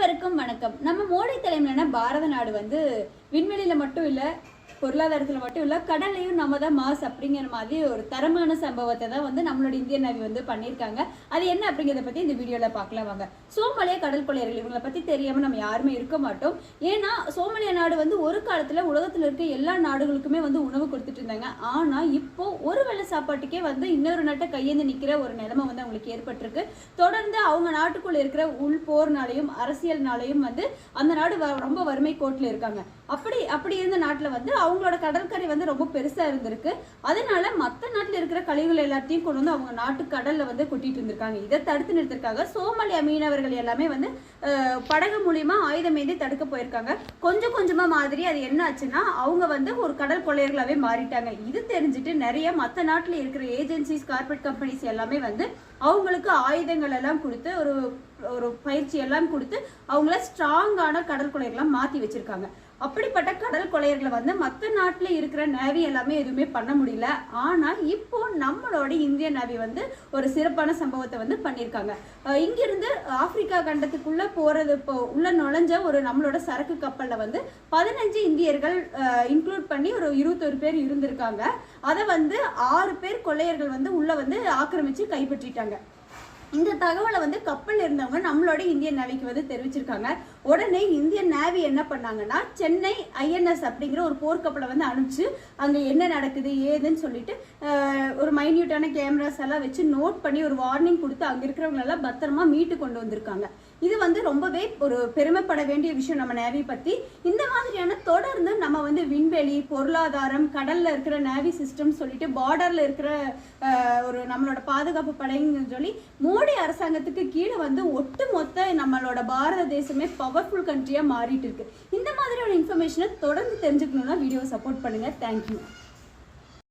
அனைவருக்கும் வணக்கம். நம்ம மோடி தலைமையிலான பாரத நாடு வந்து விண்வெளியில மட்டும் இல்ல, பொருளாதாரத்துல மட்டும் இல்ல, கடல்லையும் நம்ம தான் மாஸ் அப்படிங்கிற மாதிரி ஒரு தரமான சம்பவத்தை தான் வந்து நம்மளோட இந்தியன் நேவி வந்து பண்ணியிருக்காங்க. அது என்ன அப்படிங்கிறத பத்தி இந்த வீடியோல பார்க்கலாம் வாங்க. சோமாலியா கடல் கொள்ளையர்கள் இவங்களை பத்தி தெரியாம நம்ம யாருமே இருக்க மாட்டோம். ஏன்னா சோமாலியா நாடு வந்து ஒரு காலத்துல உலகத்துல இருக்க எல்லா நாடுகளுக்குமே வந்து உணவு கொடுத்துட்டு இருந்தாங்க. ஆனா இப்போ ஒரு வேளை சாப்பாட்டுக்கே வந்து இன்னொரு நாட்டை கையேந்து நிக்கிற ஒரு நிலைமை வந்து அவங்களுக்கு ஏற்பட்டிருக்கு. தொடர்ந்து அவங்க நாட்டுக்குள்ள இருக்கிற உள் போர்னாலையும் அரசியல்னாலையும் வந்து அந்த நாடு ரொம்ப வறுமை கோட்டில் இருக்காங்க. அப்படி இருந்த நாட்டுல வந்து அவங்களோட கடற்கரை வந்து ரொம்ப பெருசா இருந்திருக்கு. அதனால மற்ற நாட்டுல இருக்கிற கழிவுகள் எல்லாத்தையும் கொண்டு வந்து அவங்க நாட்டு கடல்ல வந்து கொட்டிட்டு இருந்திருக்காங்க. இதை தடுத்து நிறுத்திருக்காங்க. சோமாலியா மீனவர்கள் எல்லாமே வந்து படகு மூலியமா ஆயுதம் ஏந்தி தடுக்க போயிருக்காங்க. கொஞ்சம் கொஞ்சமா மாதிரி அது என்ன ஆச்சுன்னா அவங்க வந்து ஒரு கடல் கொள்ளையர்களாவே மாறிட்டாங்க. இது தெரிஞ்சுட்டு நிறைய மற்ற நாட்டுல இருக்கிற ஏஜென்சிஸ், கார்பரேட் கம்பெனிஸ் எல்லாமே வந்து அவங்களுக்கு ஆயுதங்கள் எல்லாம் கொடுத்து ஒரு பயிற்சி எல்லாம் கொடுத்து அவங்கள ஸ்ட்ராங்கான கடல் கொள்ளையர்களா மாத்தி வச்சிருக்காங்க. அப்படிப்பட்ட கடல் கொள்ளையர்களை வந்து மற்ற நாட்டுல இருக்கிற நேவி எல்லாமே எதுவுமே பண்ண முடியல. ஆனா இப்போ நம்மளோட இந்தியன் நேவி வந்து ஒரு சிறப்பான சம்பவத்தை வந்து பண்ணியிருக்காங்க. இங்கிருந்து ஆப்பிரிக்கா கண்டத்துக்குள்ள போறது, இப்போ உள்ள நுழைஞ்ச ஒரு நம்மளோட சரக்கு கப்பல்ல வந்து 15 இந்தியர்கள் இன்க்ளூட் பண்ணி ஒரு 21 பேர் இருந்திருக்காங்க. அதை வந்து 6 பேர் கொள்ளையர்கள் வந்து உள்ள வந்து ஆக்கிரமிச்சு கைப்பற்றிட்டாங்க. இந்த தகவலை வந்து கப்பல் இருந்தவங்க நம்மளோட இந்தியன் நேவிக்கு வந்து தெரிவிச்சிருக்காங்க. உடனே இந்தியன் நேவி என்ன பண்ணாங்கன்னா சென்னை INS அப்படிங்கிற ஒரு போர்க்கப்பலை வந்து அனுப்பிச்சு அங்க என்ன நடக்குது ஏதுன்னு சொல்லிட்டு ஒரு மைன்யூட்டான கேமராஸ் எல்லாம் வச்சு நோட் பண்ணி ஒரு வார்னிங் கொடுத்து அங்க இருக்கிறவங்க எல்லாம் பத்திரமா மீட்டு கொண்டு வந்திருக்காங்க. இது வந்து ரொம்பவே ஒரு பெருமைப்பட வேண்டிய விஷயம் நம்ம நேவி பத்தி. இந்த மாதிரியான தொடர்ந்து நம்ம வந்து விண்வெளி, பொருளாதாரம், கடல்ல இருக்கிற நேவி சிஸ்டம் சொல்லிட்டு பார்டர்ல இருக்கிற ஒரு நம்மளோட பாதுகாப்பு படைன்னு சொல்லி மோடி அரசாங்கத்துக்கு கீழே வந்து ஒட்டுமொத்த நம்மளோட பாரத தேசமே பவர்ஃபுல் கண்ட்ரியா மாறிட்டு இருக்கு. இந்த மாதிரியான இன்ஃபர்மேஷனை தொடர்ந்து தெரிஞ்சுக்கணும்னா வீடியோ சப்போர்ட் பண்ணுங்க. தேங்க்யூ.